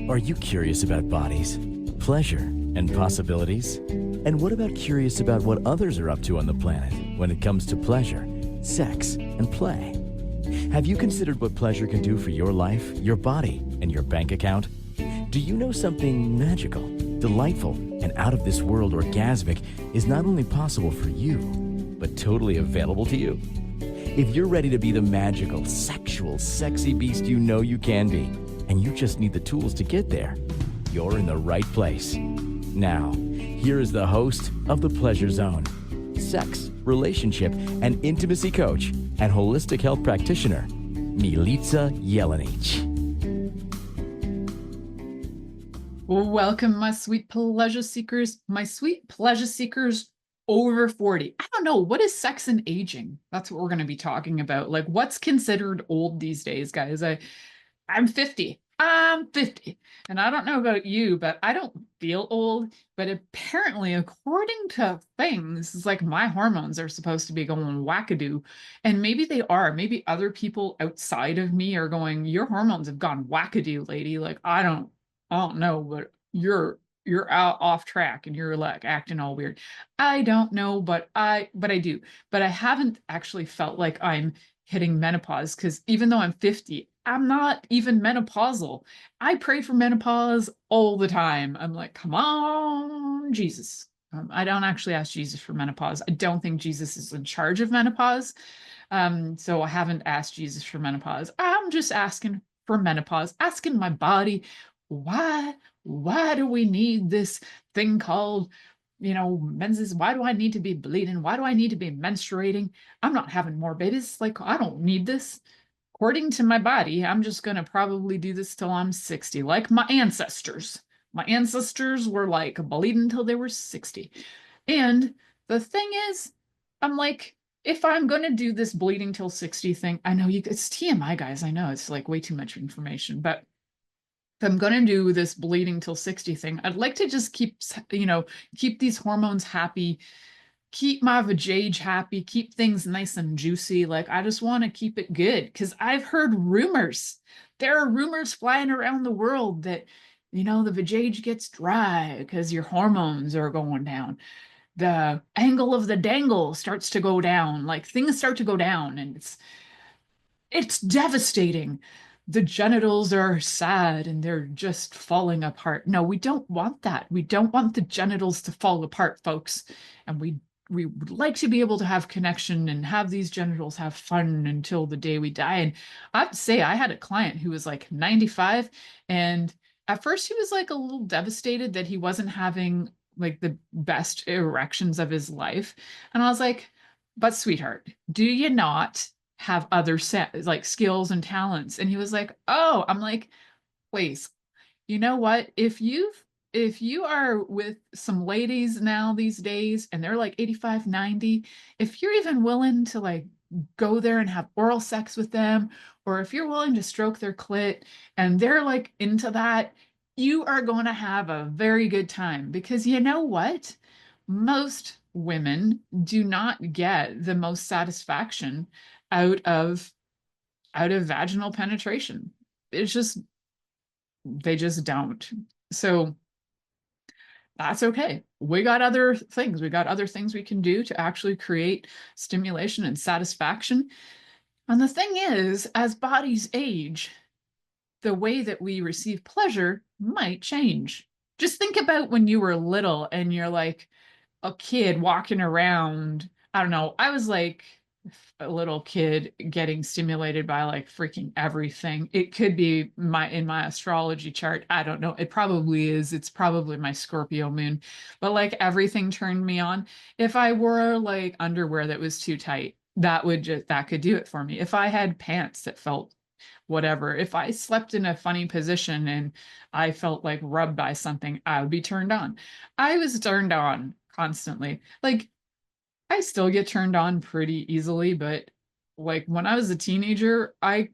Are you curious about bodies, pleasure, and possibilities? And what about curious about what others are up to on the planet when it comes to pleasure, sex, and play? Have you considered what pleasure can do for your life, your body, and your bank account? Do you know something magical, delightful, and out of this world orgasmic is not only possible for you, but totally available to you? If you're ready to be the magical, sexual, sexy beast you know you can be, and you just need the tools to get there, you're in the right place. Now, here is the host of The Pleasure Zone, sex, relationship, and intimacy coach and holistic health practitioner, Milica Jelenic. Welcome, my sweet pleasure seekers, over 40. I don't know, what is sex and aging? That's what we're going to be talking about. Like, what's considered old these days, guys? I'm 50. I'm 50. And I don't know about you, but I don't feel old. But apparently, according to things, it's like my hormones are supposed to be going wackadoo. And maybe they are. Maybe other people outside of me are going, your hormones have gone wackadoo, lady. Like, I don't know, but you're out off track and you're like acting all weird. I don't know, but I do. But I haven't actually felt like I'm hitting menopause, because even though I'm 50, I'm not even menopausal. I pray for menopause all the time. I'm like, come on, Jesus. I don't actually ask Jesus for menopause. I don't think Jesus is in charge of menopause. So I haven't asked Jesus for menopause. I'm just asking for menopause, asking my body, why do we need this thing called, menses? Why do I need to be bleeding? Why do I need to be menstruating? I'm not having more babies. Like, I don't need this. According to my body, I'm just going to probably do this till I'm 60, like my ancestors. My ancestors were like bleeding till they were 60. And the thing is, I'm like, if I'm going to do this bleeding till 60 thing, I know it's TMI, guys. I know it's like way too much information, but if I'm going to do this bleeding till 60 thing, I'd like to just keep these hormones happy, keep my vajayjay happy, keep things nice and juicy. Like, I just want to keep it good, because I've heard rumors. There are rumors flying around the world that, the vajayjay gets dry because your hormones are going down. The angle of the dangle starts to go down. Like, things start to go down, and it's devastating. The genitals are sad and they're just falling apart. No, we don't want that. We don't want the genitals to fall apart, folks. And we would like to be able to have connection and have these genitals have fun until the day we die. And I have to say, I had a client who was like 95, and at first he was like a little devastated that he wasn't having like the best erections of his life. And I was like, but sweetheart, do you not have other like skills and talents? And he was like, oh. I'm like, please, you know what, if you are with some ladies now these days and they're like 85, 90, if you're even willing to like go there and have oral sex with them, or if you're willing to stroke their clit and they're like into that, you are going to have a very good time. Because you know what, most women do not get the most satisfaction out of vaginal penetration. It's just, they just don't. So that's okay. We got other things. We got other things we can do to actually create stimulation and satisfaction. And the thing is, as bodies age, the way that we receive pleasure might change. Just think about when you were little and you're like a kid walking around. I don't know. I was like a little kid getting stimulated by like freaking everything. It could be in my astrology chart. I don't know. It probably is. It's probably my Scorpio moon. But like everything turned me on. If I wore like underwear that was too tight, that could do it for me. If I had pants that felt whatever, if I slept in a funny position and I felt like rubbed by something, I would be turned on. I was turned on constantly. Like, I still get turned on pretty easily, but like when I was a teenager, I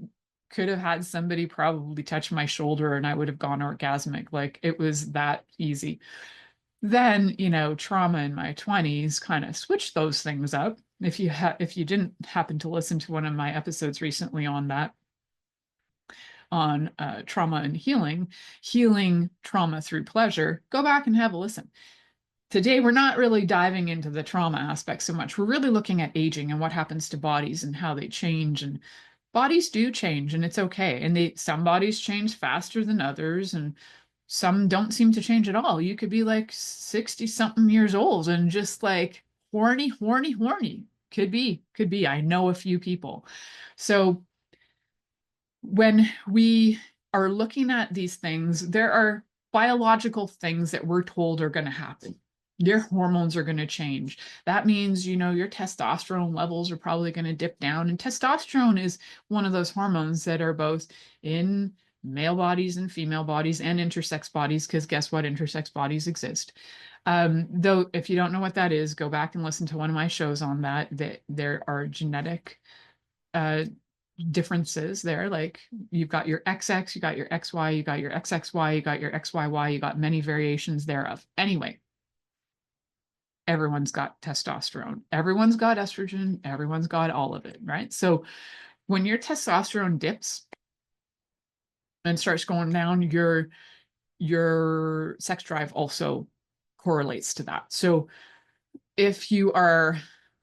could have had somebody probably touch my shoulder and I would have gone orgasmic. Like, it was that easy. Then, trauma in my 20s kind of switched those things up. If you didn't happen to listen to one of my episodes recently on that. on trauma and healing trauma through pleasure, go back and have a listen. Today, we're not really diving into the trauma aspect so much. We're really looking at aging and what happens to bodies and how they change. And bodies do change, and it's okay. And some bodies change faster than others, and some don't seem to change at all. You could be like 60 something years old and just like horny, horny, horny. Could be, could be. I know a few people. So when we are looking at these things, there are biological things that we're told are going to happen. Your hormones are going to change. That means, your testosterone levels are probably going to dip down. And testosterone is one of those hormones that are both in male bodies and female bodies and intersex bodies, because guess what? Intersex bodies exist. Though, if you don't know what that is, go back and listen to one of my shows on that there are genetic differences there. Like you've got your XX, you got your XY, you got your XXY, you got your XYY, you got many variations thereof. Anyway, everyone's got testosterone, everyone's got estrogen, everyone's got all of it, right? So when your testosterone dips and starts going down, your sex drive also correlates to that. So if you are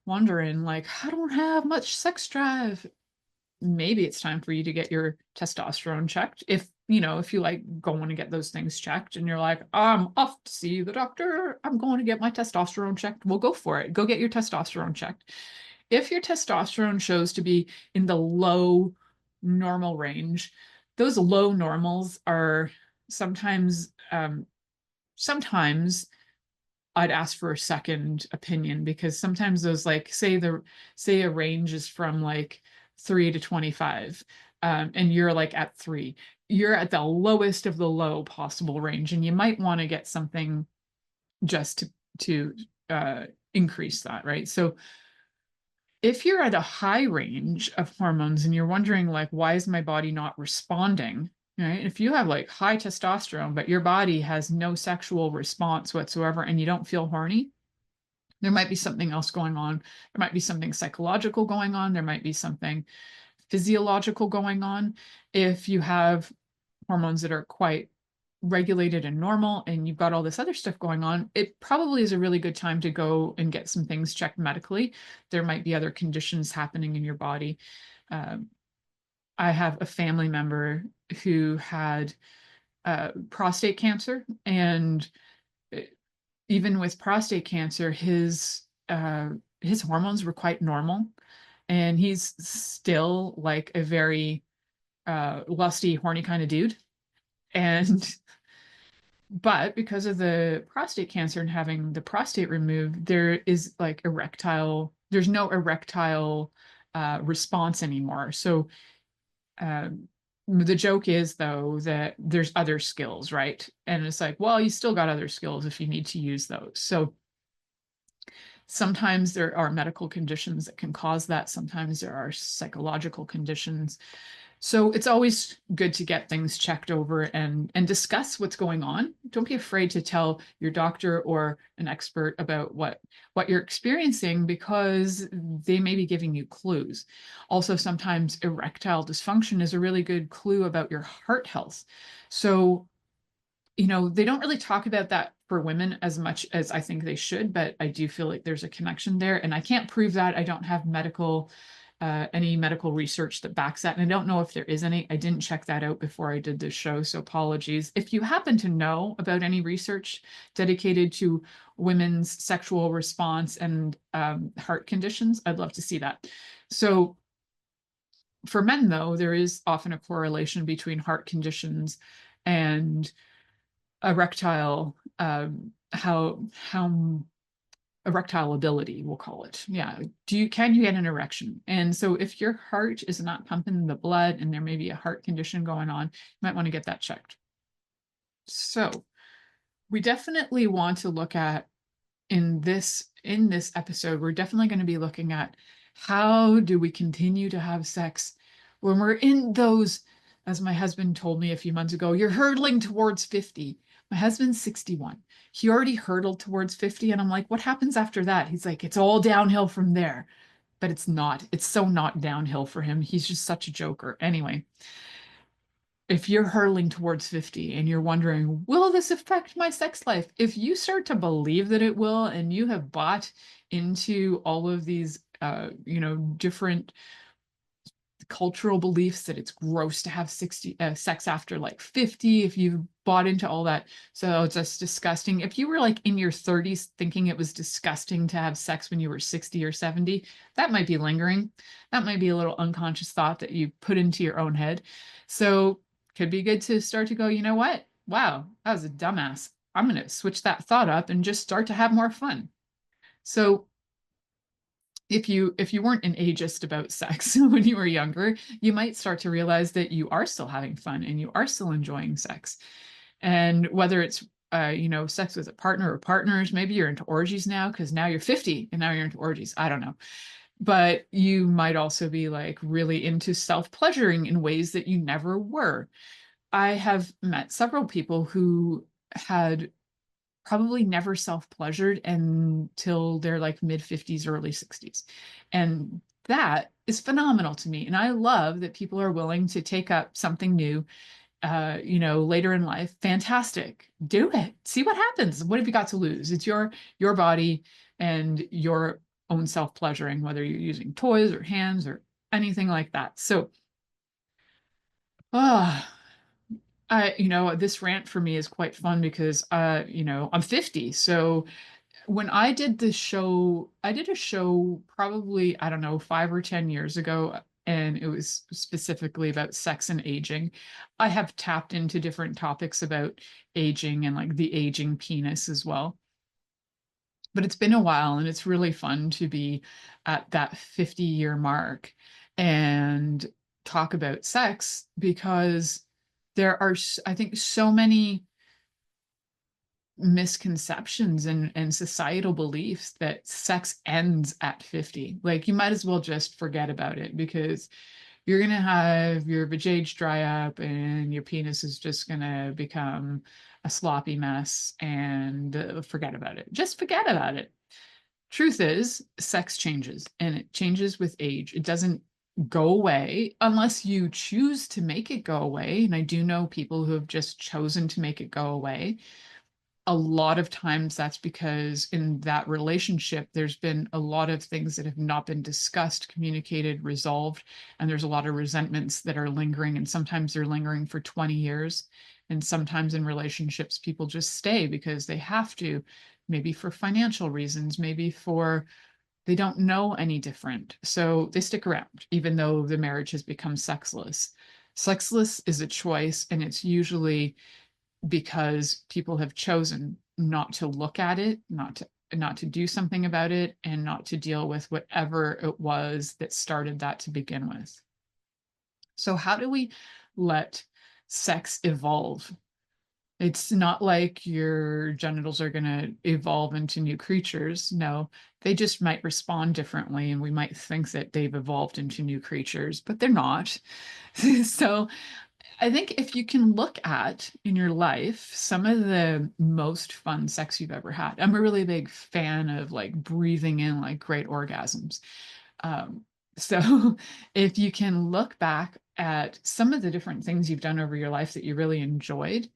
wondering, like, I don't have much sex drive, maybe it's time for you to get your testosterone checked. If you like going to get those things checked and you're like, I'm off to see the doctor, I'm going to get my testosterone checked, well, go for it. Go get your testosterone checked. If your testosterone shows to be in the low normal range, those low normals are sometimes sometimes I'd ask for a second opinion, because sometimes those, like, say a range is from like 3 to 25, and you're like at 3, you're at the lowest of the low possible range, and you might want to get something just to increase that, right? So if you're at a high range of hormones and you're wondering, like, why is my body not responding? Right? If you have like high testosterone, but your body has no sexual response whatsoever and you don't feel horny, there might be something else going on. There might be something psychological going on. There might be something physiological going on. If you have hormones that are quite regulated and normal and you've got all this other stuff going on, it probably is a really good time to go and get some things checked medically. There might be other conditions happening in your body. I have a family member who had prostate cancer, and even with prostate cancer, his hormones were quite normal, and he's still like a very lusty, horny kind of dude. And but because of the prostate cancer and having the prostate removed, there is like there's no erectile response anymore. So the joke is, though, that there's other skills, right? And it's like, well, you still got other skills if you need to use those. So sometimes there are medical conditions that can cause that. Sometimes there are psychological conditions. So it's always good to get things checked over and discuss what's going on. Don't be afraid to tell your doctor or an expert about what you're experiencing, because they may be giving you clues. Also, sometimes erectile dysfunction is a really good clue about your heart health. So, they don't really talk about that for women as much as I think they should, but I do feel like there's a connection there. And I can't prove that. I don't have any medical research that backs that. And I don't know if there is any. I didn't check that out before I did this show, so apologies. If you happen to know about any research dedicated to women's sexual response and heart conditions, I'd love to see that. So for men, though, there is often a correlation between heart conditions and erectile, how erectile ability, we'll call it. Yeah. Can you get an erection? And so if your heart is not pumping the blood and there may be a heart condition going on, you might want to get that checked. So we definitely want to look at, in this episode, we're definitely going to be looking at how do we continue to have sex when we're in those, as my husband told me a few months ago, you're hurtling towards 50. My husband's 61. He already hurtled towards 50. And I'm like, what happens after that? He's like, it's all downhill from there. But it's not. It's so not downhill for him. He's just such a joker. Anyway, if you're hurtling towards 50 and you're wondering, will this affect my sex life? If you start to believe that it will, and you have bought into all of these, different cultural beliefs that it's gross to have sex after like 50, if you've bought into all that, so it's just disgusting. If you were like in your 30s thinking it was disgusting to have sex when you were 60 or 70, that might be lingering. That might be a little unconscious thought that you put into your own head. So could be good to start to go, you know what? Wow, that was a dumbass. I'm going to switch that thought up and just start to have more fun. So if you weren't an ageist about sex when you were younger, you might start to realize that you are still having fun and you are still enjoying sex. And whether it's sex with a partner or partners, maybe you're into orgies now because now you're 50 and now you're into orgies. I don't know. But you might also be like really into self-pleasuring in ways that you never were. I have met several people who had probably never self-pleasured until they're like mid 50s, early 60s. And that is phenomenal to me. And I love that people are willing to take up something new, later in life. Fantastic. Do it. See what happens. What have you got to lose? It's your body and your own self-pleasuring, whether you're using toys or hands or anything like that. So, ah, this rant for me is quite fun because, I'm 50. So when I did this show, I did a show probably, I don't know, 5 or 10 years ago, and it was specifically about sex and aging. I have tapped into different topics about aging and like the aging penis as well. But it's been a while, and it's really fun to be at that 50-year mark and talk about sex because there are, I think, so many misconceptions and societal beliefs that sex ends at 50. Like you might as well just forget about it because you're going to have your vajayjay dry up and your penis is just going to become a sloppy mess and forget about it. Just forget about it. Truth is, sex changes and it changes with age. It doesn't go away unless you choose to make it go away. And I do know people who have just chosen to make it go away. A lot of times that's because in that relationship, there's been a lot of things that have not been discussed, communicated, resolved, and there's a lot of resentments that are lingering. And sometimes they're lingering for 20 years. And sometimes in relationships, people just stay because they have to, maybe for financial reasons, maybe for they don't know any different. So they stick around, even though the marriage has become sexless. Sexless is a choice, and it's usually because people have chosen not to look at it, not to do something about it, and not to deal with whatever it was that started that to begin with. So how do we let sex evolve? It's not like your genitals are going to evolve into new creatures. No, they just might respond differently, and we might think that they've evolved into new creatures, but they're not. So I think if you can look at in your life some of the most fun sex you've ever had. I'm a really big fan of like breathing in like great orgasms. Um, so if you can look back at some of the different things you've done over your life that you really enjoyed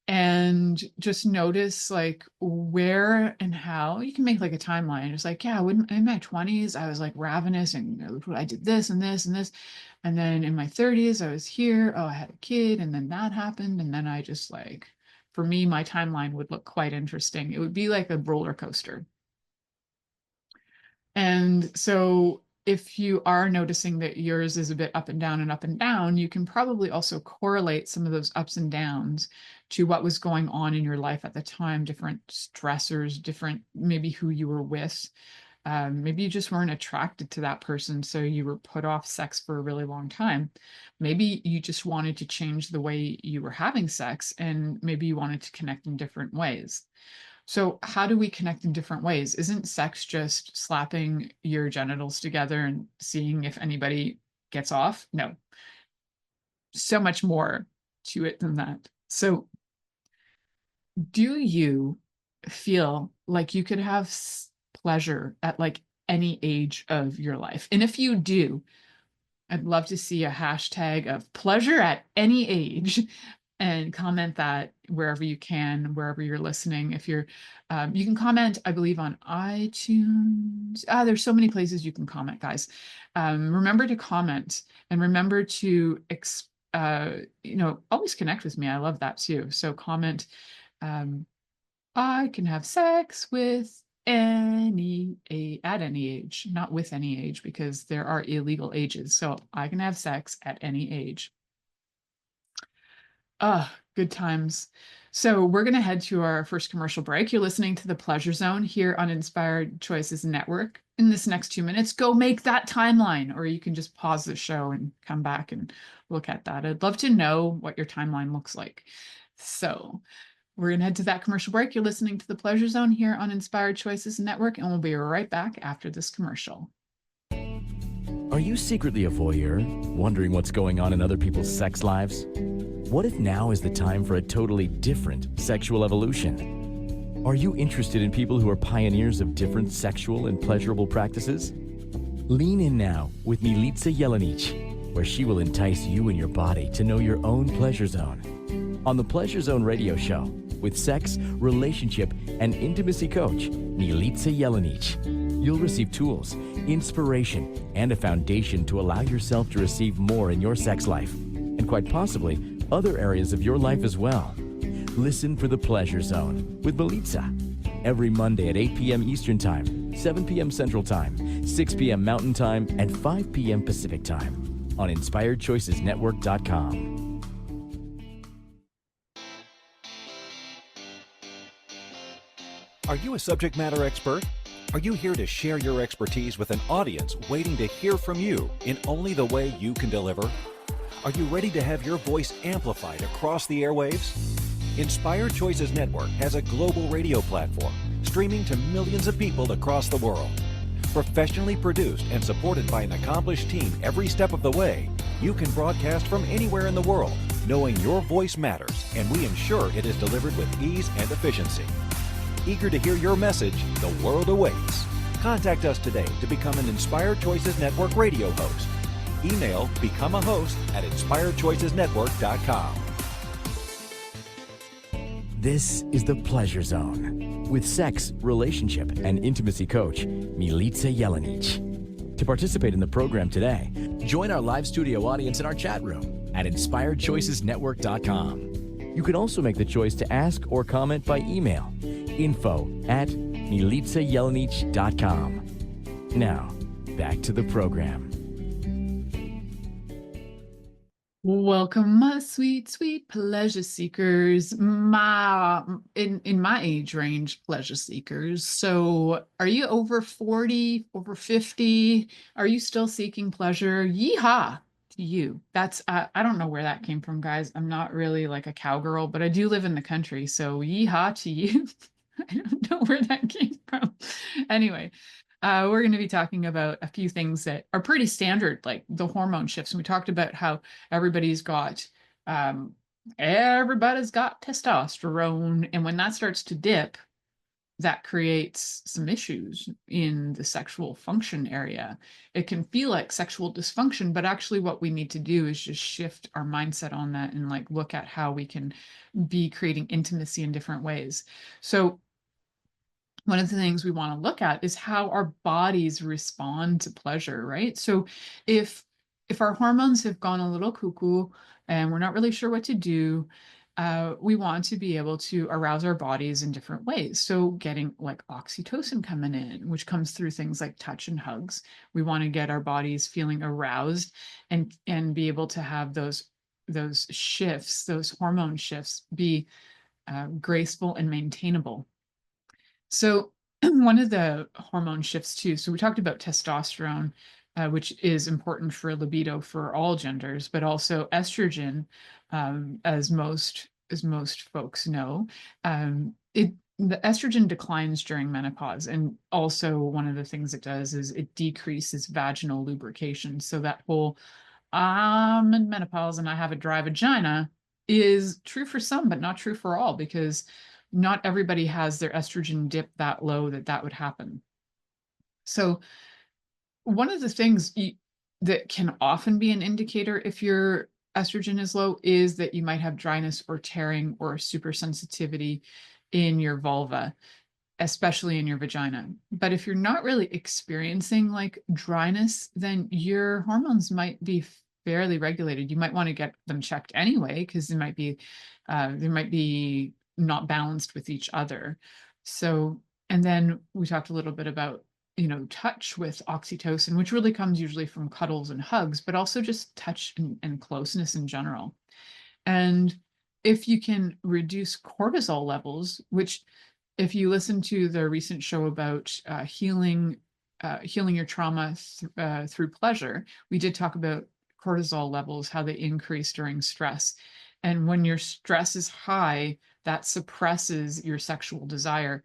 and just notice like where and how you can make like a timeline. It's like, yeah, when in my 20s, I was like ravenous and I did this and this and this. And then in my 30s, I was here. Oh, I had a kid, and then that happened. And then I just like, for me, my timeline would look quite interesting. It would be like a roller coaster. And so if you are noticing that yours is a bit up and down, you can probably also correlate some of those ups and downs to what was going on in your life at the time, different stressors, different maybe who you were with. Maybe you just weren't attracted to that person, so you were put off sex for a really long time. Maybe you just wanted to change the way you were having sex, and maybe you wanted to connect in different ways. So, how do we connect in different ways? Isn't sex just slapping your genitals together and seeing if anybody gets off? No, so much more to it than that. So, do you feel like you could have pleasure at like any age of your life? And if you do, I'd love to see a hashtag of pleasure at any age, and comment that wherever you can, wherever you're listening. If you're, you can comment, I believe, on iTunes. There's so many places you can comment, guys. Remember to comment, and remember to, always connect with me. I love that too. So comment, I can have sex with at any age, not with any age, because there are illegal ages. So I can have sex at any age. Good times. So we're going to head to our first commercial break. You're listening to the Pleasure Zone here on Inspired Choices Network. In this next 2 minutes, go make that timeline, or you can just pause the show and come back and look at that. I'd love to know what your timeline looks like. So we're going to head to that commercial break. You're listening to the Pleasure Zone here on Inspired Choices Network, and we'll be right back after this commercial. Are you secretly a voyeur, wondering what's going on in other people's sex lives? What if now is the time for a totally different sexual evolution? Are you interested in people who are pioneers of different sexual and pleasurable practices? Lean in now with Milica Jelenic, where she will entice you and your body to know your own pleasure zone. On the Pleasure Zone radio show, with sex, relationship, and intimacy coach, Milica Jelenic, you'll receive tools, inspiration, and a foundation to allow yourself to receive more in your sex life, and quite possibly other areas of your life as well. Listen for the Pleasure Zone with Milica every Monday at 8 p.m. Eastern Time, 7 p.m. Central Time, 6 p.m. Mountain Time, and 5 p.m. Pacific Time on InspiredChoicesNetwork.com. Are you a subject matter expert? Are you here to share your expertise with an audience waiting to hear from you in only the way you can deliver? Are you ready to have your voice amplified across the airwaves? Inspired Choices Network has a global radio platform streaming to millions of people across the world. Professionally produced and supported by an accomplished team every step of the way, you can broadcast from anywhere in the world, knowing your voice matters, and we ensure it is delivered with ease and efficiency. Eager to hear your message, the world awaits. Contact us today to become an Inspired Choices Network radio host. Email become a host at inspiredchoicesnetwork.com. This is the Pleasure Zone with sex, relationship, and intimacy coach, Milica Jelenic. To participate in the program today, join our live studio audience in our chat room at inspiredchoicesnetwork.com. You can also make the choice to ask or comment by email, info@milicajelenic.com. Now, back to the program. Welcome, my sweet, sweet pleasure seekers, in my age range pleasure seekers. So are you over 40, over 50? Are you still seeking pleasure? Yeehaw to you. That's, I don't know where that came from, guys. I'm not really like a cowgirl, but I do live in the country. So yeehaw to you. I don't know where that came from. Anyway. We're going to be talking about a few things that are pretty standard, like the hormone shifts. And we talked about how everybody's got testosterone. And when that starts to dip, that creates some issues in the sexual function area. It can feel like sexual dysfunction, but actually what we need to do is just shift our mindset on that and like look at how we can be creating intimacy in different ways. So one of the things we want to look at is how our bodies respond to pleasure, right? So if our hormones have gone a little cuckoo and we're not really sure what to do, we want to be able to arouse our bodies in different ways. So getting like oxytocin coming in, which comes through things like touch and hugs. We want to get our bodies feeling aroused and be able to have those shifts, those hormone shifts be graceful and maintainable. So one of the hormone shifts too, so we talked about testosterone, which is important for libido for all genders, but also estrogen, as most folks know, the estrogen declines during menopause. And also one of the things it does is it decreases vaginal lubrication. So that whole, I'm in menopause and I have a dry vagina is true for some, but not true for all, because not everybody has their estrogen dip that low that would happen. So one of the things that can often be an indicator if your estrogen is low is that you might have dryness or tearing or super sensitivity in your vulva, especially in your vagina. But if you're not really experiencing like dryness, then your hormones might be fairly regulated. You might want to get them checked anyway, because they might be not balanced with each other. So, and then we talked a little bit about, touch with oxytocin, which really comes usually from cuddles and hugs, but also just touch and closeness in general. And if you can reduce cortisol levels, which if you listen to the recent show about healing your trauma through pleasure, we did talk about cortisol levels, how they increase during stress. And when your stress is high, that suppresses your sexual desire.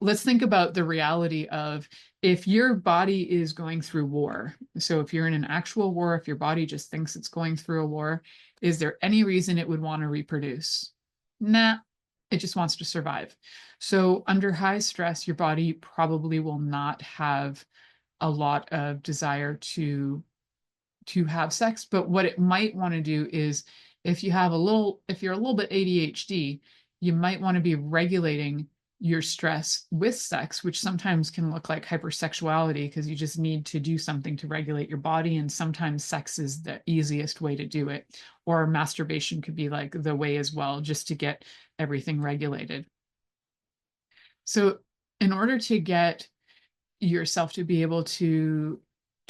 Let's think about the reality of if your body is going through war. So if you're in an actual war, if your body just thinks it's going through a war, is there any reason it would want to reproduce? Nah, it just wants to survive. So under high stress, your body probably will not have a lot of desire to have sex. But what it might want to do is if you're a little bit ADHD, you might want to be regulating your stress with sex, which sometimes can look like hypersexuality because you just need to do something to regulate your body. And sometimes sex is the easiest way to do it. Or masturbation could be like the way as well, just to get everything regulated. So in order to get yourself to be able to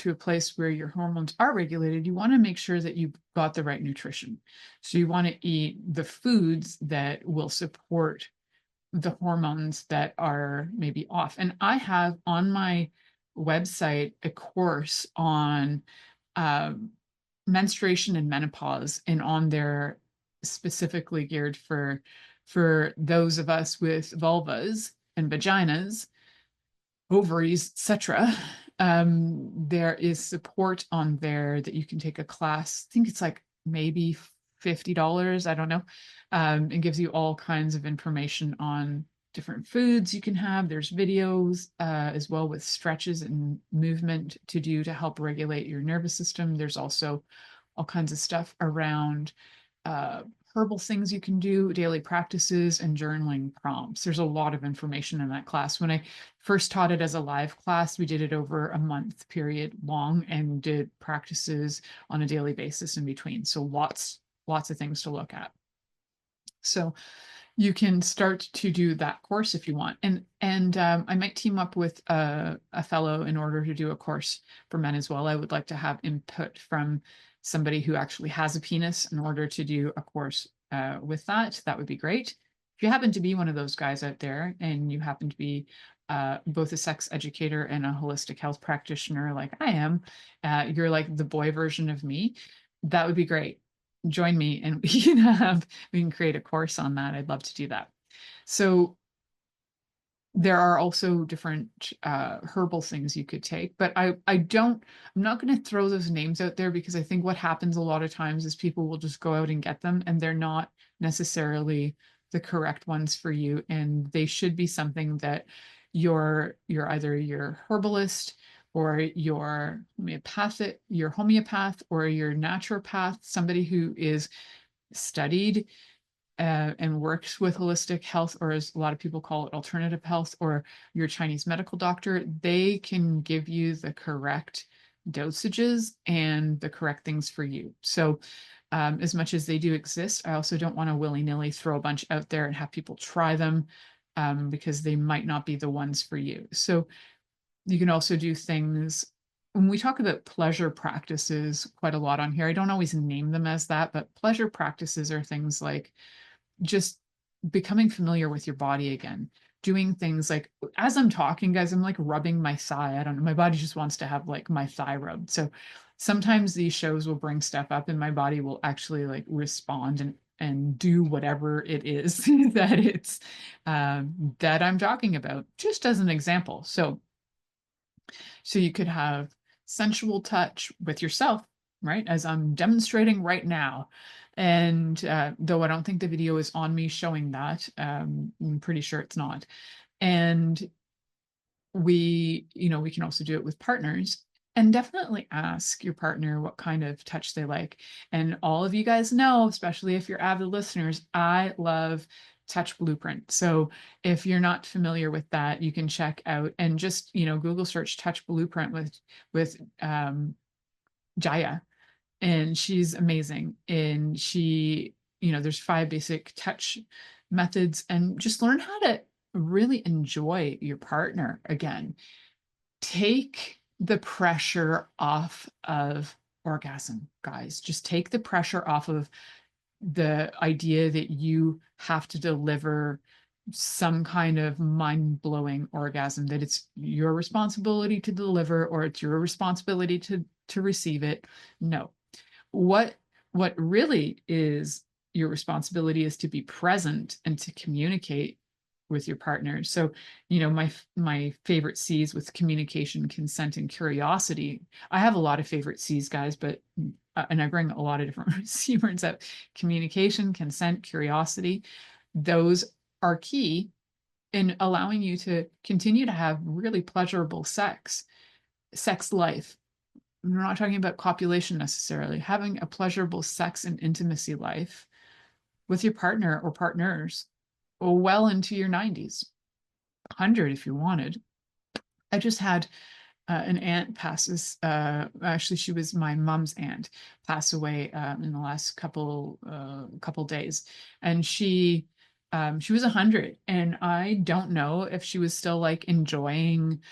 a place where your hormones are regulated, you want to make sure that you've got the right nutrition. So you want to eat the foods that will support the hormones that are maybe off. And I have on my website a course on menstruation and menopause, and on there specifically geared for those of us with vulvas and vaginas, ovaries, etc. There is support on there that you can take a class. I think it's like maybe $50. I don't know. It gives you all kinds of information on different foods you can have. There's videos as well with stretches and movement to do to help regulate your nervous system. There's also all kinds of stuff around herbal things you can do, daily practices, and journaling prompts. There's a lot of information in that class. When I first taught it as a live class, we did it over a month period long and did practices on a daily basis in between. So lots of things to look at. So you can start to do that course if you want. And I might team up with a fellow in order to do a course for men as well. I would like to have input from somebody who actually has a penis in order to do a course with that. That would be great. If you happen to be one of those guys out there and you happen to be both a sex educator and a holistic health practitioner like I am, you're like the boy version of me, that would be great. Join me and we can create a course on that. I'd love to do that. So there are also different herbal things you could take, but I'm not going to throw those names out there because I think what happens a lot of times is people will just go out and get them and they're not necessarily the correct ones for you. And they should be something that you're either your herbalist or your homeopath or your naturopath, somebody who is studied and works with holistic health, or as a lot of people call it, alternative health, or your Chinese medical doctor. They can give you the correct dosages and the correct things for you. So as much as they do exist, I also don't want to willy-nilly throw a bunch out there and have people try them because they might not be the ones for you. So you can also do things, when we talk about pleasure practices quite a lot on here, I don't always name them as that, but pleasure practices are things like just becoming familiar with your body again, doing things like, as I'm talking, guys, I'm like rubbing my thigh. I don't know, my body just wants to have like my thigh rubbed. So sometimes these shows will bring stuff up and my body will actually like respond and do whatever it is that it's that I'm talking about, just as an example. So you could have sensual touch with yourself, right? As I'm demonstrating right now. And though I don't think the video is on me showing that, I'm pretty sure it's not. And we can also do it with partners. And definitely ask your partner what kind of touch they like. And all of you guys know, especially if you're avid listeners, I love Touch Blueprint. So if you're not familiar with that, you can check out and just, Google search Touch Blueprint with Jaya, and she's amazing. And there's 5 basic touch methods, and just learn how to really enjoy your partner again. Take the pressure off of orgasm, guys. Just take the pressure off of the idea that you have to deliver some kind of mind-blowing orgasm, that it's your responsibility to deliver or it's your responsibility to receive it. No. What really is your responsibility is to be present and to communicate with your partner. So, my favorite C's with communication, consent, and curiosity. I have a lot of favorite C's, guys, but and I bring a lot of different C words up. Communication, consent, curiosity. Those are key in allowing you to continue to have really pleasurable sex life. We're not talking about copulation necessarily. Having a pleasurable sex and intimacy life with your partner or partners well into your 90s, 100 if you wanted. I just had an aunt passes. Actually, she was my mom's aunt, pass away in the last couple days, and she was 100, and I don't know if she was still like enjoying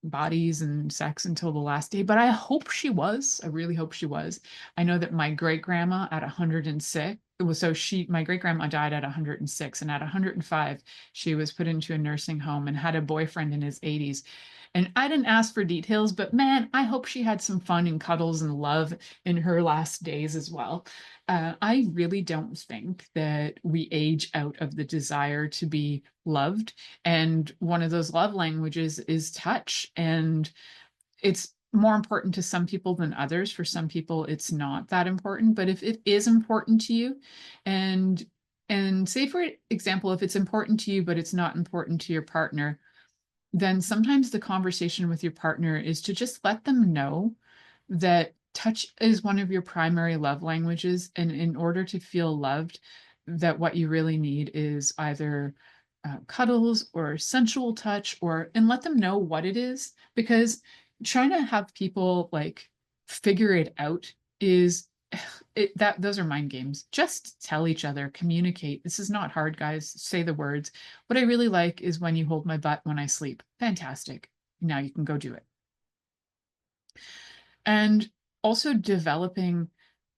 bodies and sex until the last day, but I hope she was. I really hope she was. I know that my great grandma at 106, my great grandma died at 106, and at 105 she was put into a nursing home and had a boyfriend in his 80s. And I didn't ask for details, but man, I hope she had some fun and cuddles and love in her last days as well. I really don't think that we age out of the desire to be loved. And one of those love languages is touch. And it's more important to some people than others. For some people, it's not that important. But if it is important to you, and say, for example, if it's important to you, but it's not important to your partner, then sometimes the conversation with your partner is to just let them know that touch is one of your primary love languages. And in order to feel loved, that what you really need is either cuddles or sensual touch, and let them know what it is. Because trying to have people like figure it out is those are mind games. Just tell each other, communicate. This is not hard, guys. Say the words. What I really like is when you hold my butt when I sleep. Fantastic. Now you can go do it. And also developing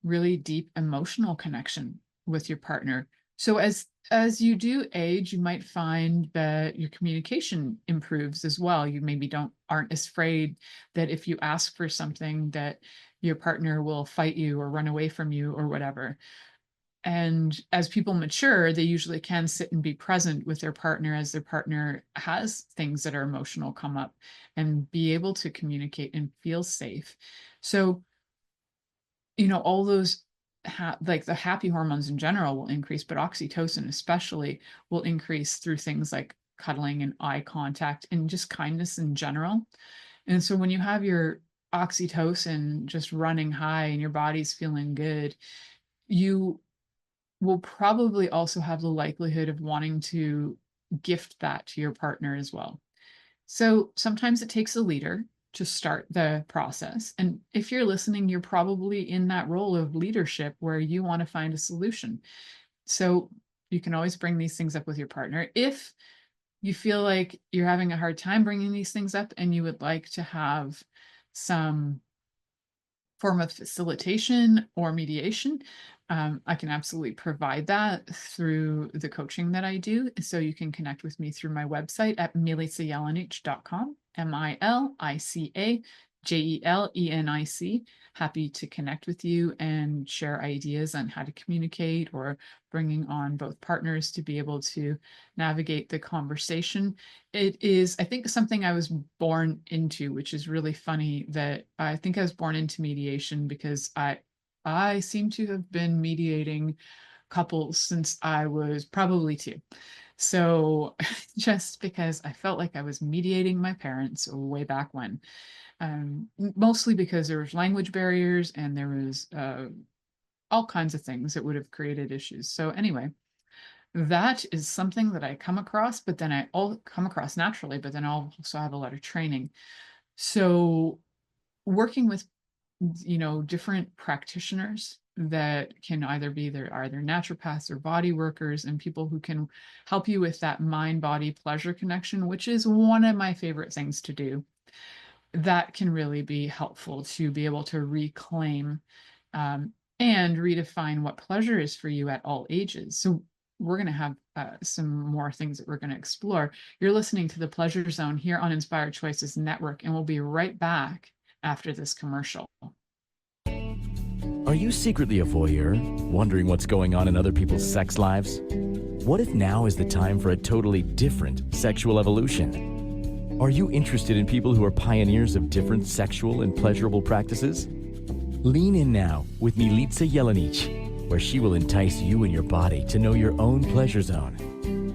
really deep emotional connection with your partner. So as you do age, you might find that your communication improves as well. You maybe aren't as afraid that if you ask for something that your partner will fight you or run away from you or whatever. And as people mature, they usually can sit and be present with their partner as their partner has things that are emotional come up, and be able to communicate and feel safe. So, all those like the happy hormones in general will increase, but oxytocin especially will increase through things like cuddling and eye contact and just kindness in general. And so when you have your oxytocin just running high and your body's feeling good, you will probably also have the likelihood of wanting to gift that to your partner as well. So sometimes it takes a leader to start the process. And if you're listening, you're probably in that role of leadership where you want to find a solution. So you can always bring these things up with your partner. If you feel like you're having a hard time bringing these things up and you would like to have some form of facilitation or mediation, I can absolutely provide that through the coaching that I do. So you can connect with me through my website at milicajelenic.com, MILICAJELENIC. Happy to connect with you and share ideas on how to communicate, or bringing on both partners to be able to navigate the conversation. It is, I think, something I was born into, which is really funny that I think I was born into mediation because I seem to have been mediating couples since I was probably 2. So just because I felt like I was mediating my parents way back when, mostly because there was language barriers and there was all kinds of things that would have created issues. So anyway, that is something that I come across, but then I all come across naturally, but then I'll also have a lot of training. So working with, different practitioners that can either be either naturopaths or body workers and people who can help you with that mind body pleasure connection, which is one of my favorite things to do. That can really be helpful to be able to reclaim and redefine what pleasure is for you at all ages. So we're going to have some more things that we're going to explore. You're listening to the Pleasure Zone here on Inspired Choices Network, and we'll be right back after this commercial. Are you secretly a voyeur, wondering what's going on in other people's sex lives? What if now is the time for a totally different sexual evolution? Are you interested in people who are pioneers of different sexual and pleasurable practices? Lean in now with Milica Jelenic, where she will entice you and your body to know your own pleasure zone.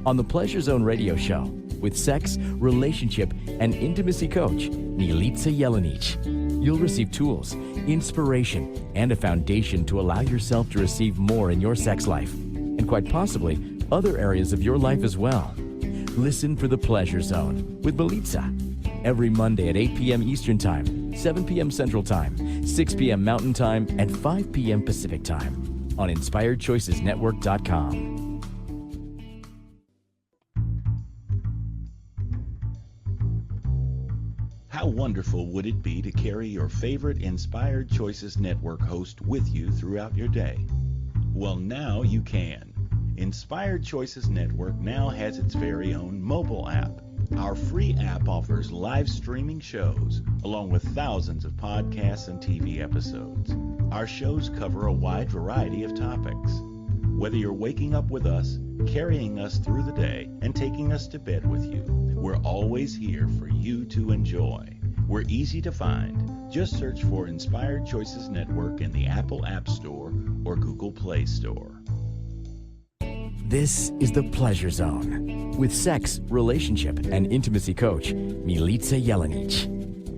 On the Pleasure Zone radio show, with sex, relationship, and intimacy coach, Milica Jelenic, you'll receive tools, inspiration, and a foundation to allow yourself to receive more in your sex life, and quite possibly other areas of your life as well. Listen for the Pleasure Zone with Milica every Monday at 8 p.m. Eastern Time, 7 p.m. Central Time, 6 p.m. Mountain Time, and 5 p.m. Pacific Time on InspiredChoicesNetwork.com. How wonderful would it be to carry your favorite Inspired Choices Network host with you throughout your day? Well, now you can. Inspired Choices Network now has its very own mobile app. Our free app offers live streaming shows, along with thousands of podcasts and TV episodes. Our shows cover a wide variety of topics. Whether you're waking up with us, carrying us through the day, and taking us to bed with you, we're always here for you to enjoy. We're easy to find. Just search for Inspired Choices Network in the Apple App Store or Google Play Store. This is the Pleasure Zone with sex, relationship, and intimacy coach, Milica Jelenic.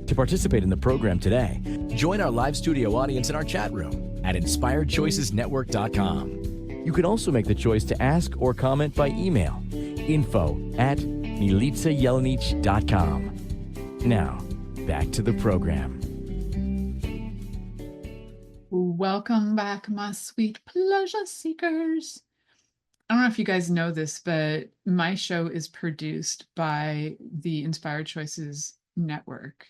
To participate in the program today, join our live studio audience in our chat room at InspiredChoicesNetwork.com. You can also make the choice to ask or comment by email, info@milicajelenic.com. Now, back to the program. Welcome back, my sweet pleasure seekers. I don't know if you guys know this, but my show is produced by the Inspired Choices Network.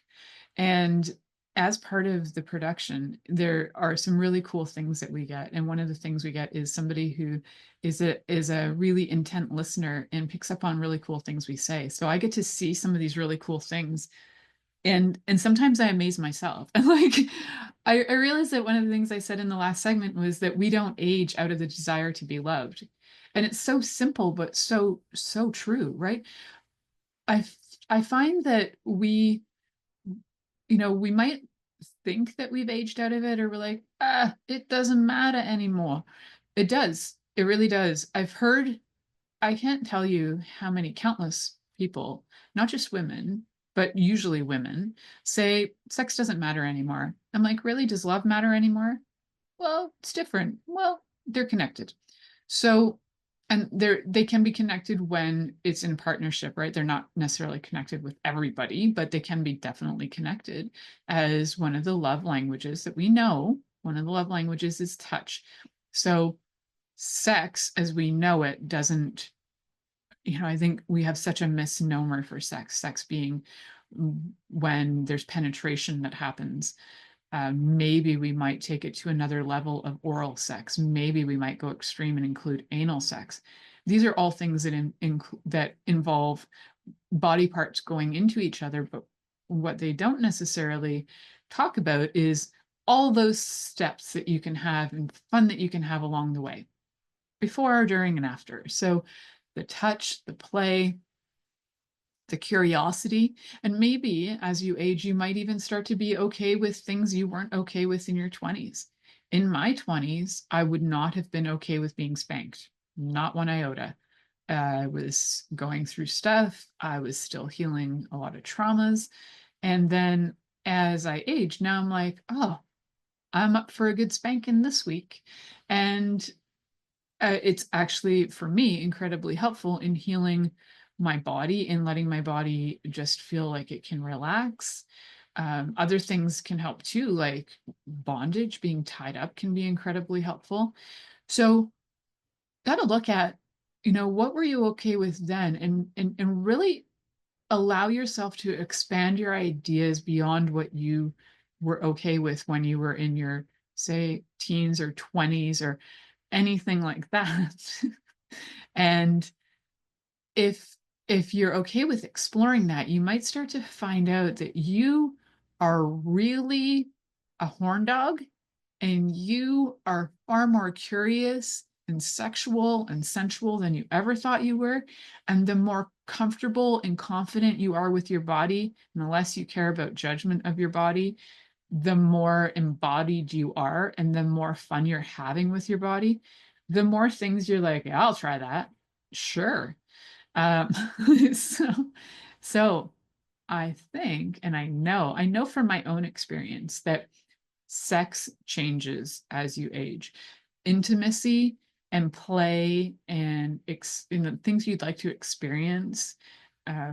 And as part of the production, there are some really cool things that we get. And one of the things we get is somebody who is a really intent listener and picks up on really cool things we say. So I get to see some of these really cool things. And sometimes I amaze myself. And I realized that one of the things I said in the last segment was that we don't age out of the desire to be loved. And it's so simple, but so true, right? I find that we might think that we've aged out of it, or we're like, it doesn't matter anymore. It does. It really does. I can't tell you how many countless people, not just women, but usually women, say sex doesn't matter anymore. I'm like, really? Does love matter anymore? Well, it's different. Well, they're connected. So, and they can be connected when it's in partnership, right? They're not necessarily connected with everybody, but they can be definitely connected as one of the love languages that we know. One of the love languages is touch. So sex as we know it doesn't, I think we have such a misnomer for sex being when there's penetration that happens. Maybe we might take it to another level of oral sex. Maybe we might go extreme and include anal sex. These are all things that involve body parts going into each other, but what they don't necessarily talk about is all those steps that you can have and fun that you can have along the way, before, during, and after. So the touch, the play, the curiosity, and maybe as you age, you might even start to be okay with things you weren't okay with in your 20s. In my 20s, I would not have been okay with being spanked, not one iota. I was going through stuff. I was still healing a lot of traumas. And then as I aged, now I'm like, oh, I'm up for a good spanking this week. And it's actually, for me, incredibly helpful in healing my body and letting my body just feel like it can relax. Other things can help too, like bondage, being tied up can be incredibly helpful. So, got to look at, what were you okay with then, and really allow yourself to expand your ideas beyond what you were okay with when you were in your, say, teens or 20s or anything like that. And if you're okay with exploring that, you might start to find out that you are really a horn dog, and you are far more curious and sexual and sensual than you ever thought you were. And the more comfortable and confident you are with your body, and the less you care about judgment of your body, the more embodied you are, and the more fun you're having with your body, the more things you're like, yeah, I'll try that. Sure. Um, so, so I think, and I know from my own experience that sex changes as you age. Intimacy and play and things you'd like to experience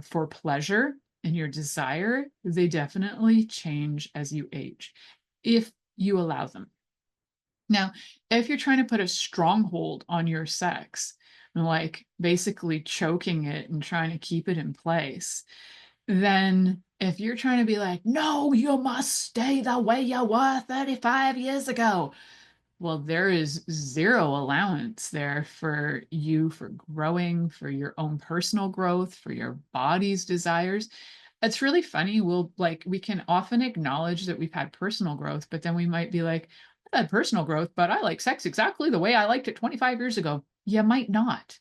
for pleasure and your desire, they definitely change as you age, if you allow them. Now, if you're trying to put a stronghold on your sex, like basically choking it and trying to keep it in place, then if you're trying to be like, no, you must stay the way you were 35 years ago, well, there is zero allowance there for you, for growing, for your own personal growth, for your body's desires. It's really funny. We can often acknowledge that we've had personal growth, but then we might be like, I've had personal growth, but I like sex exactly the way I liked it 25 years ago. You might not,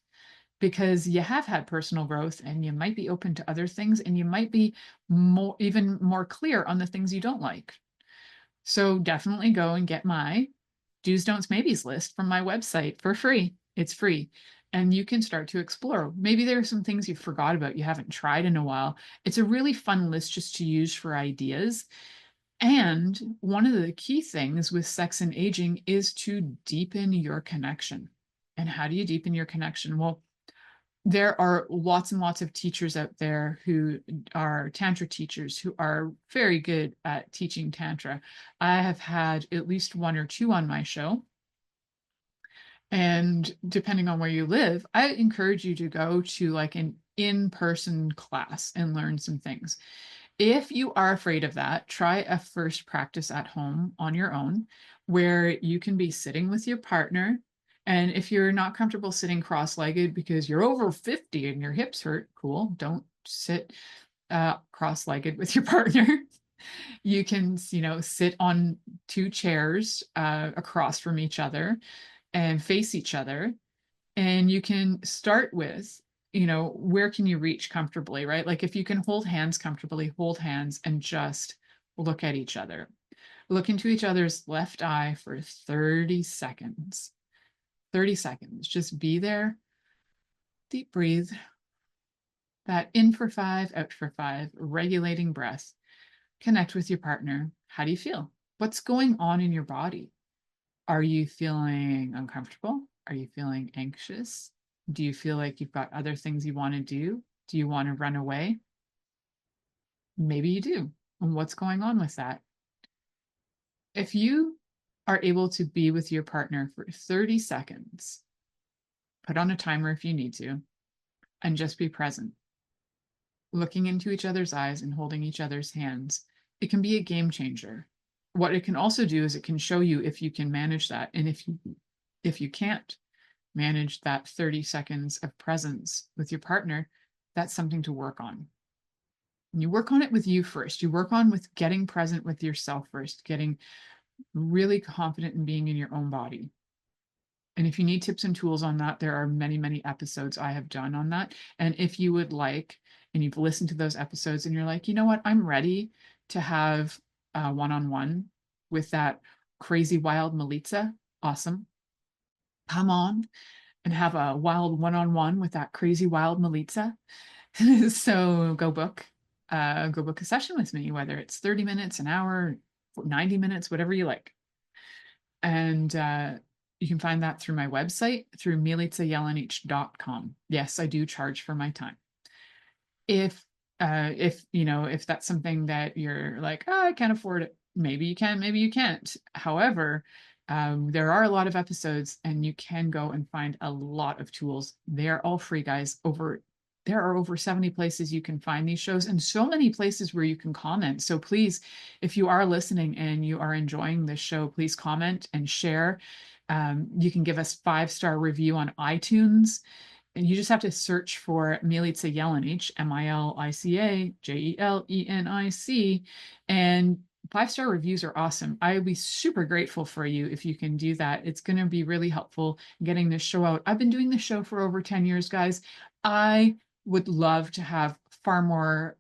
because you have had personal growth and you might be open to other things, and you might be even more clear on the things you don't like. So definitely go and get my do's, don'ts, maybes list from my website for free. It's free. And you can start to explore. Maybe there are some things you forgot about, you haven't tried in a while. It's a really fun list just to use for ideas. And one of the key things with sex and aging is to deepen your connection. And how do you deepen your connection? Well, there are lots and lots of teachers out there who are Tantra teachers who are very good at teaching Tantra. I have had at least one or two on my show. And depending on where you live, I encourage you to go to like an in-person class and learn some things. If you are afraid of that, try a first practice at home on your own, where you can be sitting with your partner. And if you're not comfortable sitting cross-legged because you're over 50 and your hips hurt, cool, don't sit cross-legged with your partner. You can, sit on two chairs across from each other and face each other. And you can start with, where can you reach comfortably, right? Like if you can hold hands comfortably, hold hands and just look at each other. Look into each other's left eye for 30 seconds. 30 seconds. Just be there. Deep breathe. That in for 5, out for 5, regulating breath. Connect with your partner. How do you feel? What's going on in your body? Are you feeling uncomfortable? Are you feeling anxious? Do you feel like you've got other things you want to do? Do you want to run away? Maybe you do. And what's going on with that? If you are able to be with your partner for 30 seconds, put on a timer if you need to, and just be present, looking into each other's eyes and holding each other's hands, it can be a game changer. What it can also do is it can show you if you can manage that. And if you can't manage that 30 seconds of presence with your partner, that's something to work on. And you work on it with you first. You work on with getting present with yourself first, getting really confident in being in your own body. And if you need tips and tools on that, there are many, many episodes I have done on that. And if you would like, and you've listened to those episodes and you're like, you know what, I'm ready to have a one-on-one with that crazy wild Milica, awesome. Come on and have a wild one-on-one with that crazy wild Milica. So go book a session with me, whether it's 30 minutes, an hour, 90 minutes, whatever you like. And you can find that through my website, through milicajelenic.com. Yes, I do charge for my time. If if that's something that you're like, oh, I can't afford it, maybe you can, maybe you can't. However, there are a lot of episodes, and you can go and find a lot of tools. They are all free, guys. There are over 70 places you can find these shows, and so many places where you can comment. So please, if you are listening and you are enjoying this show, please comment and share. You can give us 5-star review on iTunes. And you just have to search for Milica Jelenic, Milica Jelenic, and 5-star reviews are awesome. I would be super grateful for you if you can do that. It's going to be really helpful getting this show out. I've been doing this show for over 10 years, guys. I would love to have far more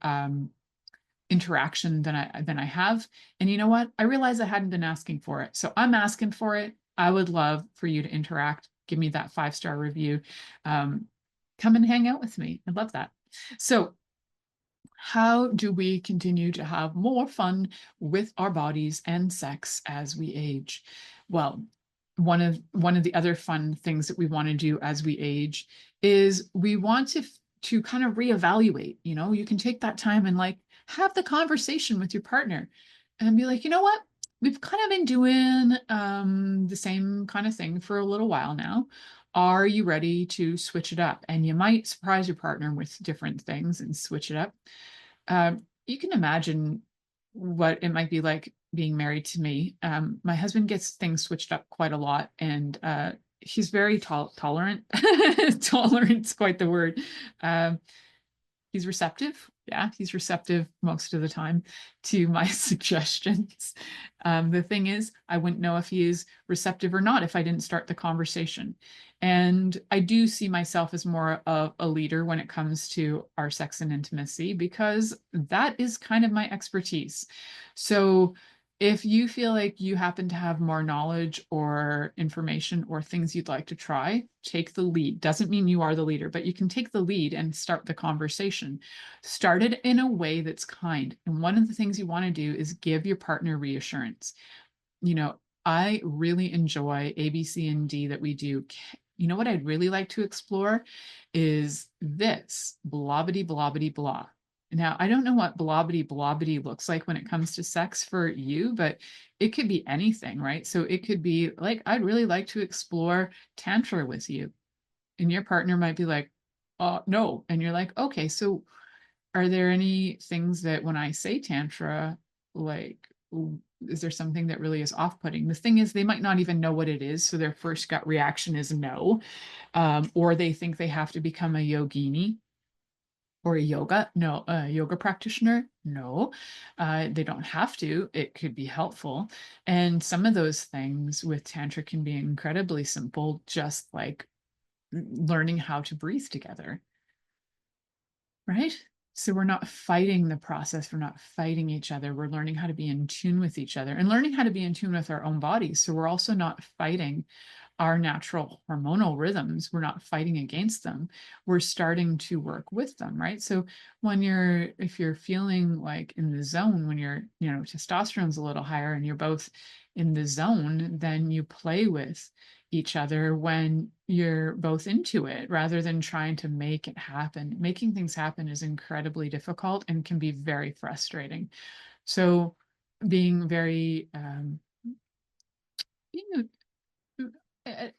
interaction than I have. And you know what? I realized I hadn't been asking for it. So I'm asking for it. I would love for you to interact. Give me that 5-star review. Come and hang out with me. I love that. So how do we continue to have more fun with our bodies and sex as we age? Well, one of the other fun things that we want to do as we age is we want to kind of reevaluate. You can take that time and like have the conversation with your partner and be like, you know what? We've kind of been doing the same kind of thing for a little while now. Are you ready to switch it up? And you might surprise your partner with different things and switch it up. You can imagine what it might be like being married to me. My husband gets things switched up quite a lot, and he's very tolerant. Tolerant's quite the word. He's receptive. Yeah, he's receptive most of the time to my suggestions. The thing is, I wouldn't know if he is receptive or not if I didn't start the conversation. And I do see myself as more of a leader when it comes to our sex and intimacy, because that is kind of my expertise. So if you feel like you happen to have more knowledge or information or things you'd like to try, take the lead. Doesn't mean you are the leader, but you can take the lead and start the conversation. Start it in a way that's kind. And one of the things you want to do is give your partner reassurance. I really enjoy A, B, C, and D that we do. You know what I'd really like to explore is this blobbity, blobbity, blah. Now, I don't know what blobbity blobbity looks like when it comes to sex for you, but it could be anything, right? So it could be like, I'd really like to explore Tantra with you. And your partner might be like, no. And you're like, okay, so are there any things that when I say Tantra, like, is there something that really is off-putting? The thing is, they might not even know what it is. So their first gut reaction is no. Or they think they have to become a yogini. Or a yoga practitioner? No, they don't have to. It could be helpful. And some of those things with Tantra can be incredibly simple, just like learning how to breathe together, right? So we're not fighting the process. We're not fighting each other. We're learning how to be in tune with each other and learning how to be in tune with our own bodies. So we're also not fighting our natural hormonal rhythms. We're not fighting against them. We're starting to work with them, right? So if you're feeling like in the zone, when testosterone's a little higher and you're both in the zone, then you play with each other when you're both into it, rather than trying to make it happen. Making things happen is incredibly difficult and can be very frustrating. So being very,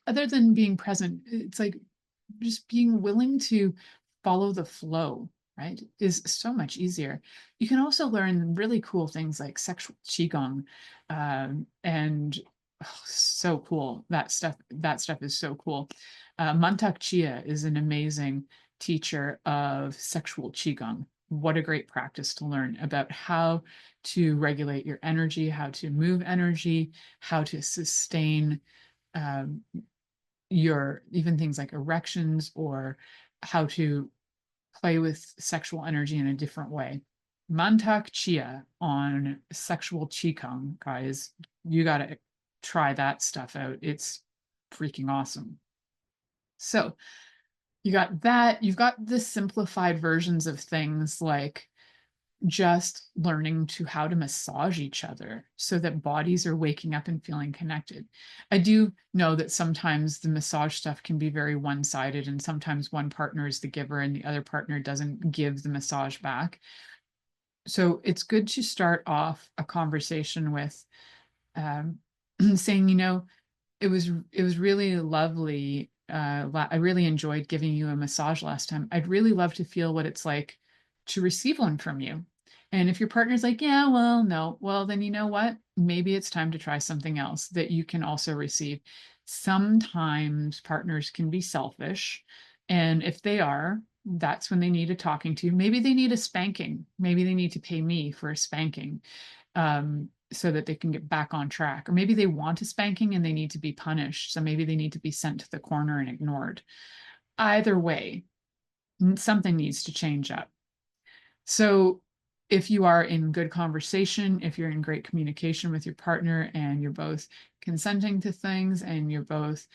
other than being present, it's like just being willing to follow the flow, right, is so much easier. You can also learn really cool things like sexual qigong, and so cool. That stuff is so cool. Mantak Chia is an amazing teacher of sexual qigong. What a great practice to learn about how to regulate your energy, how to move energy, how to sustain your even things like erections, or how to play with sexual energy in a different way. Mantak Chia on sexual qigong, guys. You got to try that stuff out. It's freaking awesome. So you got that. You've got the simplified versions of things like just learning to how to massage each other so that bodies are waking up and feeling connected. I do know that sometimes the massage stuff can be very one-sided, and sometimes one partner is the giver and the other partner doesn't give the massage back. So it's good to start off a conversation with saying, it was really lovely. I really enjoyed giving you a massage last time. I'd really love to feel what it's like to receive one from you. And if your partner's like, yeah, well, no, well, then you know what? Maybe it's time to try something else that you can also receive. Sometimes partners can be selfish. And if they are, that's when they need a talking to. Maybe they need a spanking. Maybe they need to pay me for a spanking. So that they can get back on track. Or maybe they want a spanking and they need to be punished. So maybe they need to be sent to the corner and ignored. Either way, something needs to change up. So if you are in good conversation, if you're in great communication with your partner and you're both consenting to things and you're both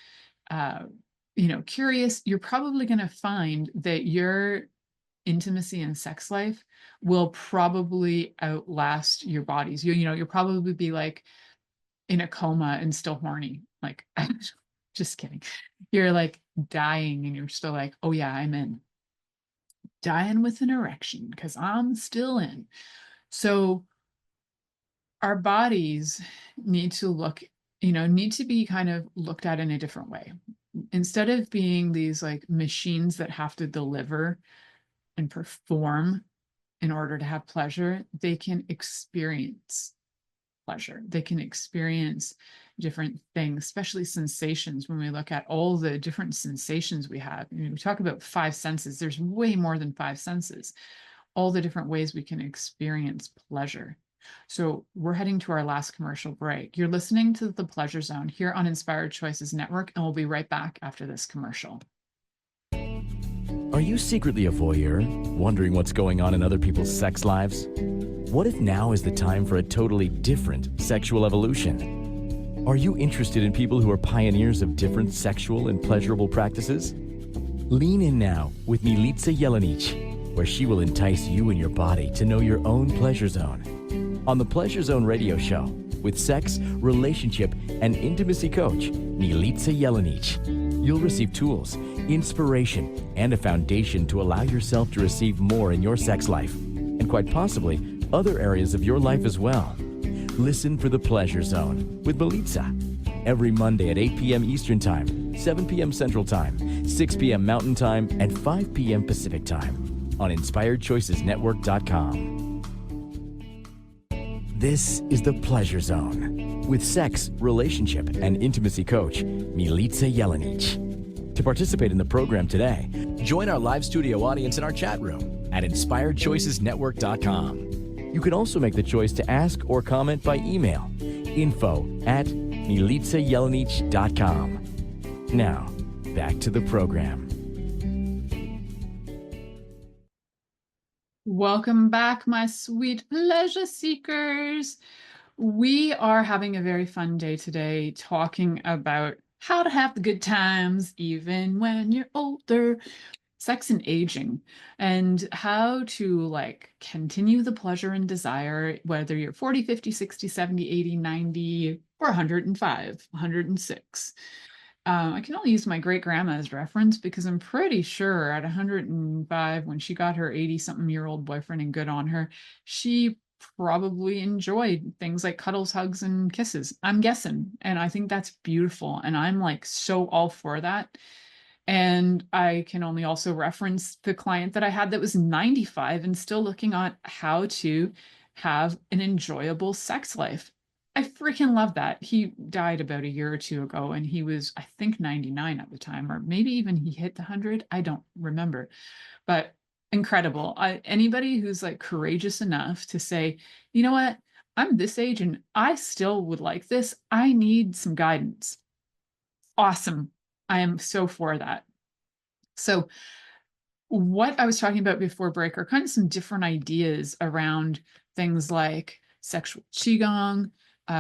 curious, you're probably going to find that your intimacy and sex life will probably outlast your bodies. You'll probably be like in a coma and still horny. Like, just kidding. You're like dying and you're still like, oh yeah, I'm in. Dying with an erection because I'm still in. So our bodies need to be kind of looked at in a different way. Instead of being these like machines that have to deliver and perform in order to have pleasure, they can experience pleasure. They can experience different things, especially sensations. When we look at all the different sensations we have, we talk about 5 senses. There's way more than 5 senses, all the different ways we can experience pleasure. So we're heading to our last commercial break. You're listening to The Pleasure Zone here on Inspired Choices Network, and we'll be right back after this commercial. Are you secretly a voyeur, wondering what's going on in other people's sex lives? What if now is the time for a totally different sexual evolution? Are you interested in people who are pioneers of different sexual and pleasurable practices? Lean in now with Milica Jelenic, where she will entice you and your body to know your own pleasure zone. On the Pleasure Zone radio show, with sex, relationship, and intimacy coach, Milica Jelenic, you'll receive tools, inspiration, and a foundation to allow yourself to receive more in your sex life, and quite possibly other areas of your life as well. Listen for The Pleasure Zone with Milica every Monday at 8 p.m. Eastern Time, 7 p.m. Central Time, 6 p.m. Mountain Time, and 5 p.m. Pacific Time on InspiredChoicesNetwork.com. This is The Pleasure Zone with sex, relationship, and intimacy coach, Milica Jelenic. To participate in the program today, join our live studio audience in our chat room at InspiredChoicesNetwork.com. You can also make the choice to ask or comment by email, info@milicajelenic.com. Now, back to the program. Welcome back, my sweet pleasure seekers. We are having a very fun day today talking about how to have the good times even when you're older, sex and aging, and how to continue the pleasure and desire, whether you're 40, 50, 60, 70, 80, 90, or 105, 106. I can only use my great grandma as reference because I'm pretty sure at 105, when she got her 80-something-year-old boyfriend and good on her, she probably enjoyed things like cuddles, hugs, and kisses. I'm guessing. And I think that's beautiful. And I'm so all for that. And I can only also reference the client that I had that was 95 and still looking at how to have an enjoyable sex life. I freaking love that. He died about a year or two ago, and he was, I think, 99 at the time, or maybe even he hit the 100. I don't remember, but incredible. Anybody who's courageous enough to say, you know what, I'm this age and I still would like this. I need some guidance. Awesome. I am so for that. So what I was talking about before break are kind of some different ideas around things like sexual qigong,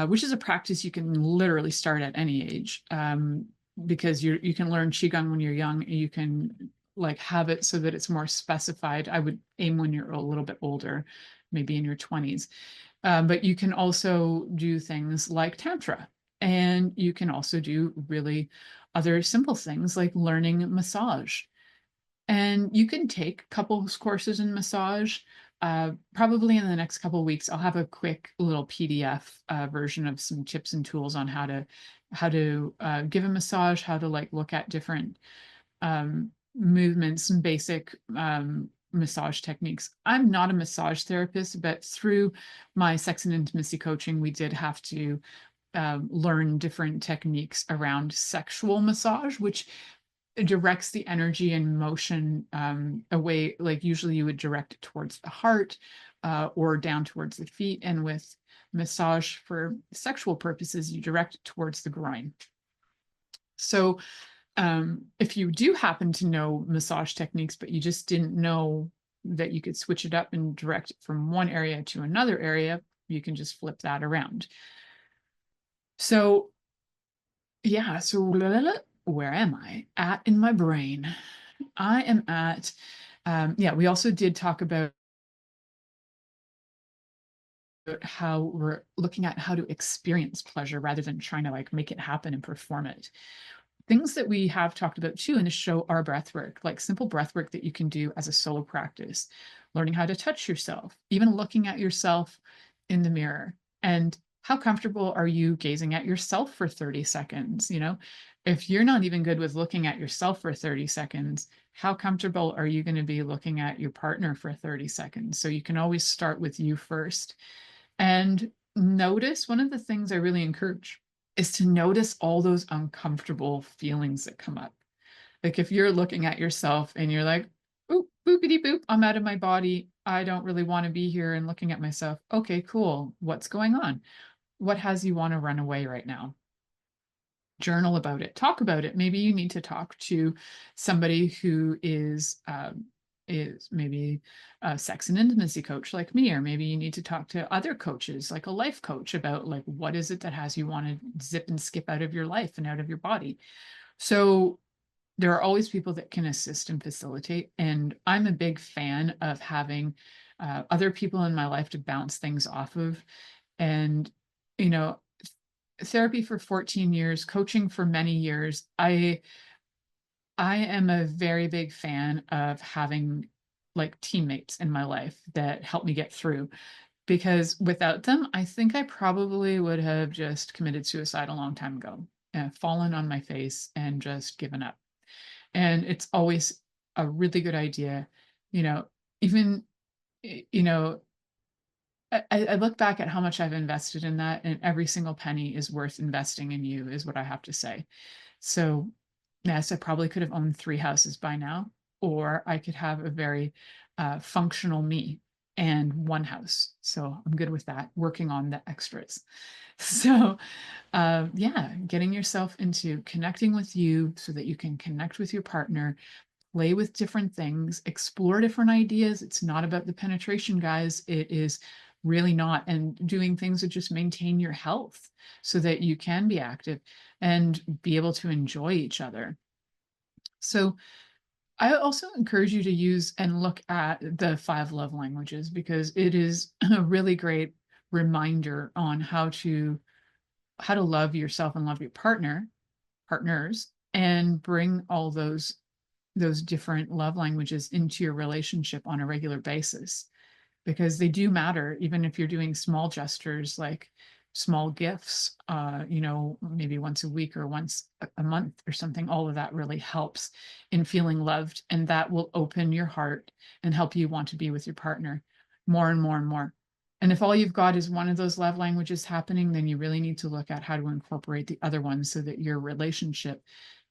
which is a practice you can literally start at any age. because you can learn qigong when you're young. You can like have it so that it's more specified. I would aim when you're a little bit older, maybe in your 20s. But you can also do things like tantra, and you can also do really other simple things like learning massage. And you can take couples courses in massage. Probably in the next couple of weeks, I'll have a quick little PDF version of some tips and tools on how to give a massage, how to like look at different movements and basic massage techniques. I'm not a massage therapist, but through my sex and intimacy coaching, we did have to learn different techniques around sexual massage, which directs the energy and motion away. Like usually you would direct it towards the heart or down towards the feet. And with massage for sexual purposes, you direct it towards the groin. So if you do happen to know massage techniques, but you just didn't know that you could switch it up and direct it from one area to another area, you can just flip that around. So yeah, so where am I at in my brain? I am at, yeah, we also did talk about how we're looking at how to experience pleasure rather than trying to like make it happen and perform it. Things that we have talked about too in the show are breath work, like simple breath work that you can do as a solo practice, learning how to touch yourself, even looking at yourself in the mirror. And how comfortable are you gazing at yourself for 30 seconds? You know, if you're not even good with looking at yourself for 30 seconds, how comfortable are you going to be looking at your partner for 30 seconds? So you can always start with you first. And notice, one of the things I really encourage is to notice all those uncomfortable feelings that come up. Like if you're looking at yourself and you're like, oop, boopity boop, I'm out of my body. I don't really want to be here and looking at myself. Okay, cool. What's going on? What has you want to run away right now? Journal about it. Talk about it. Maybe you need to talk to somebody who is maybe a sex and intimacy coach like me, or maybe you need to talk to other coaches like a life coach about like what is it that has you want to zip and skip out of your life and out of your body. So there are always people that can assist and facilitate, and I'm a big fan of having other people in my life to bounce things off of. And you know, therapy for 14 years, coaching for many years, I am a very big fan of having like teammates in my life that help me get through, because without them, I think I probably would have just committed suicide a long time ago and fallen on my face and just given up. And it's always a really good idea, you know, even, you know, I look back at how much I've invested in that, and every single penny is worth investing in you, is what I have to say. So yes, I probably could have owned 3 houses by now, or I could have a very functional me and 1 house. So I'm good with that, working on the extras. So yeah, getting yourself into connecting with you so that you can connect with your partner, play with different things, explore different ideas. It's not about the penetration, guys. It is really not. And doing things that just maintain your health so that you can be active and be able to enjoy each other. So I also encourage you to use and look at the 5 love languages, because it is a really great reminder on how to love yourself and love your partners, and bring all those different love languages into your relationship on a regular basis, because they do matter. Even if you're doing small gestures like small gifts, you know, maybe once a week or once a month or something, all of that really helps in feeling loved, and that will open your heart and help you want to be with your partner more and more and more. And if all you've got is one of those love languages happening, then you really need to look at how to incorporate the other ones so that your relationship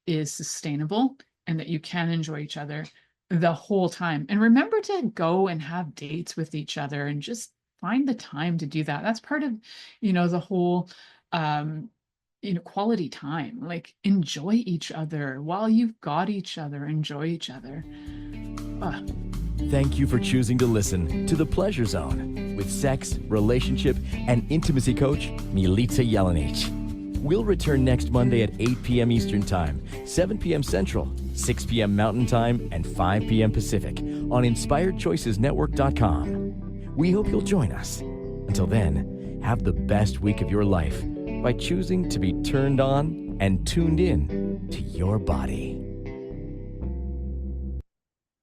is sustainable and that you can enjoy each other the whole time. And remember to go and have dates with each other and just find the time to do that. That's part of, you know, the whole, you know, quality time. Like, enjoy each other while you've got each other. Enjoy each other. Thank you for choosing to listen to The Pleasure Zone with sex, relationship, and intimacy coach, Milica Jelenic. We'll return next Monday at 8 p.m. Eastern Time, 7 p.m. Central, 6 p.m. Mountain Time, and 5 p.m. Pacific on InspiredChoicesNetwork.com. We hope you'll join us. Until then, have the best week of your life by choosing to be turned on and tuned in to your body.